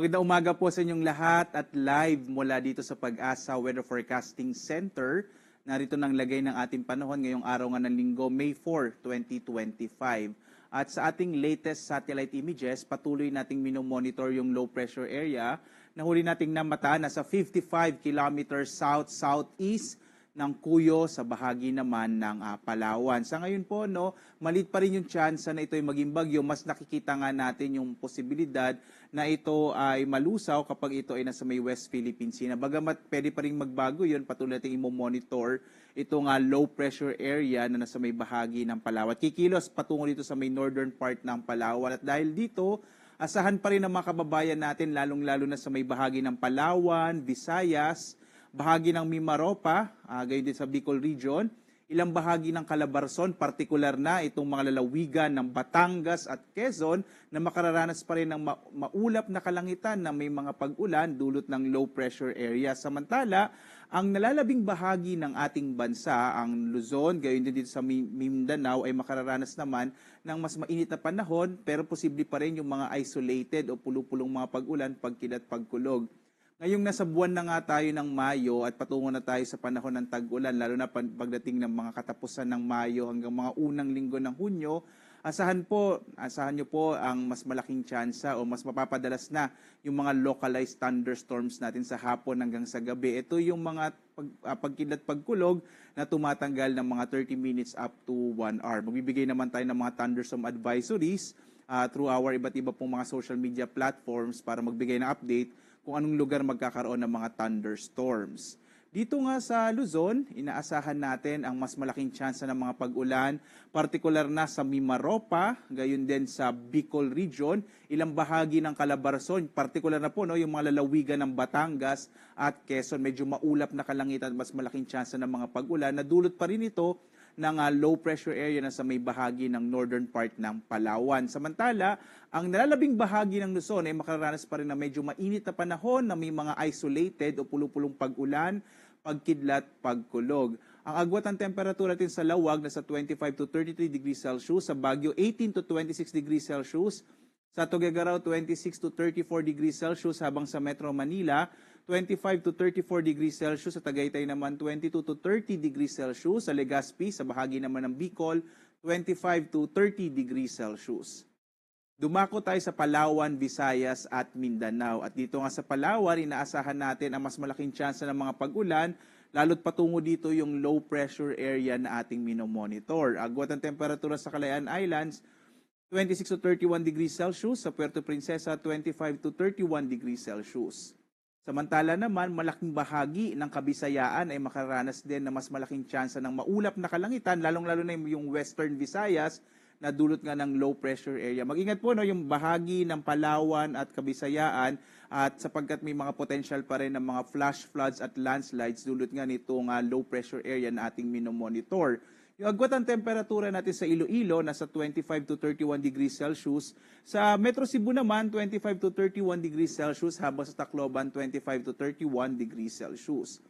Magandang umaga po sa inyong lahat at live mula dito sa Pag-asa Weather Forecasting Center. Narito nang lagay ng ating panahon ngayong araw nga ng Linggo, May 4, 2025. At sa ating latest satellite images, patuloy nating minomonitor yung low pressure area na huli nating namataan na sa 55 kilometers south-southeast ng Cuyo sa bahagi naman ng Palawan. Sa ngayon po, maliit pa rin yung chance na ito ay maging bagyo. Mas nakikita nga natin yung posibilidad na ito ay malusaw kapag ito ay nasa may West Philippine Sea. Bagamat pwede pa rin magbago yun, patuloy natin i-monitor itong low pressure area na nasa may bahagi ng Palawan. Kikilos patungo dito sa may northern part ng Palawan. At dahil dito, asahan pa rin ang mga kababayan natin, lalong-lalo na sa may bahagi ng Palawan, Visayas, bahagi ng Mimaropa, gayon din sa Bicol Region, ilang bahagi ng Calabarzon, partikular na itong mga lalawigan ng Batangas at Quezon na makararanas pa rin ng maulap na kalangitan na may mga pag-ulan dulot ng low pressure area. Samantala, ang nalalabing bahagi ng ating bansa, ang Luzon, gayon din dito sa Mindanao, ay makararanas naman ng mas mainit na panahon pero posible pa rin yung mga isolated o pulupulong mga pag-ulan, pagkilat, pagkulog. Ngayong nasa buwan na nga tayo ng Mayo at patungo na tayo sa panahon ng tag-ulan, lalo na pagdating ng mga katapusan ng Mayo hanggang mga unang linggo ng Hunyo, asahan nyo po ang mas malaking tsansa o mas mapapadalas na yung mga localized thunderstorms natin sa hapon hanggang sa gabi. Ito yung mga pagkilat pagkulog na tumatanggal ng mga 30 minutes up to 1 hour. Magbibigay naman tayo ng mga thunderstorm advisories through our iba't iba pong mga social media platforms para magbigay ng update kung anong lugar magkakaroon ng mga thunderstorms. Dito nga sa Luzon, inaasahan natin ang mas malaking tsansa ng mga pag-ulan, partikular na sa Mimaropa, gayon din sa Bicol Region, ilang bahagi ng Calabarzon, partikular na po yung mga lalawigan ng Batangas at Quezon, medyo maulap na kalangitan, mas malaking tsansa ng mga pag-ulan, na dulot pa rin ito ng low pressure area na sa may bahagi ng northern part ng Palawan. Samantala, ang nalalabing bahagi ng Luzon ay makararanas pa rin na medyo mainit na panahon na may mga isolated o pulupulong pag-ulan, pagkidlat, pagkulog. Ang agwat ng temperatura natin sa Lawag na sa 25 to 33 degrees Celsius, sa Baguio 18 to 26 degrees Celsius, sa Tuguegarao 26 to 34 degrees Celsius, habang sa Metro Manila 25 to 34 degrees Celsius, sa Tagaytay naman 22 to 30 degrees Celsius, sa Legazpi, sa bahagi naman ng Bicol 25 to 30 degrees Celsius. Dumako tayo sa Palawan, Visayas at Mindanao. At dito nga sa Palawan, inaasahan natin ang mas malaking tsansa ng mga pag-ulan, lalo't patungo dito yung low pressure area na ating minomonitor. Agwat ang temperatura sa Calayan Islands 26 to 31 degrees Celsius, sa Puerto Princesa 25 to 31 degrees Celsius. Samantala naman, malaking bahagi ng Kabisayaan ay makararanas din na mas malaking tsansa ng maulap na kalangitan, lalong-lalo na yung Western Visayas na dulot nga ng low pressure area. Mag-ingat po yung bahagi ng Palawan at Kabisayaan, at sapagkat may mga potential pa rin ng mga flash floods at landslides dulot nga nitong low pressure area na ating minomonitor. Yung agwat ang temperatura natin sa Iloilo nasa 25 to 31 degrees Celsius. Sa Metro Cebu naman 25 to 31 degrees Celsius, habang sa Tacloban 25 to 31 degrees Celsius.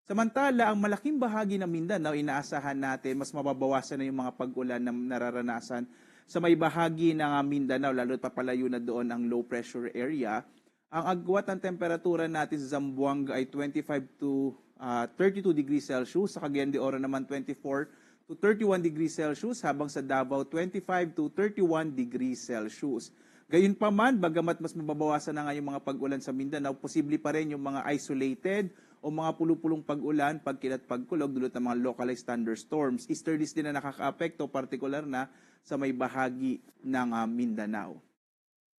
Samantala, ang malaking bahagi ng Mindanao, inaasahan natin mas mababawasan na yung mga pag-ulan na nararanasan sa may bahagi ng Mindanao, lalo't papalayo na doon ang low pressure area. Ang agwat ng temperatura natin sa Zamboanga ay 25 to 32 degrees Celsius, sa Cagayan de Oro naman 24 to 31 degrees Celsius, habang sa Davao 25 to 31 degrees Celsius. Gayunpaman, bagamat mas mababawasan na nga yung mga pag-ulan sa Mindanao, posible pa rin yung mga isolated o mga pulupulong pag-ulan, pagkilat, pagkulog dulot ng mga localized thunderstorms. Easterlies din na nakaka-apekto, partikular na sa may bahagi ng Mindanao.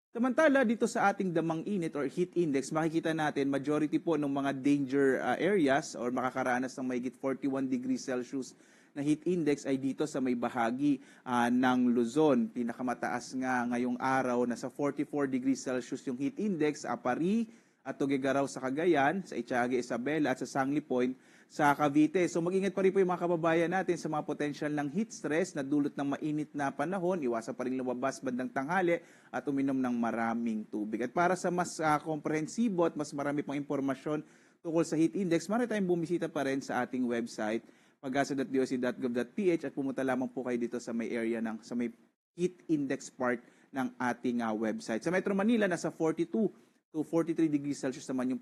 Samantala, dito sa ating damang init or heat index, makikita natin majority po ng mga danger areas or makakaranas ng mahigit 41 degrees Celsius na heat index ay dito sa may bahagi ng Luzon. Pinakamataas nga ngayong araw na sa 44 degrees Celsius yung heat index, Apari at Tuguegarao sa Cagayan, sa Itiaga, Isabela at sa Sangli Point sa Cavite. So mag-ingat pa rin po yung mga kababayan natin sa mga potential ng heat stress na dulot ng mainit na panahon. Iwasan pa rin lumabas bandang tanghali at uminom ng maraming tubig. At para sa mas komprehensibo at mas marami pang impormasyon tungkol sa heat index, maaari tayong bumisita pa rin sa ating website pag-asa.doc.gov.ph at pumunta lamang po kayo dito sa may area sa may heat index part ng ating website. Sa Metro Manila, nasa 42 to 43 degrees Celsius naman yung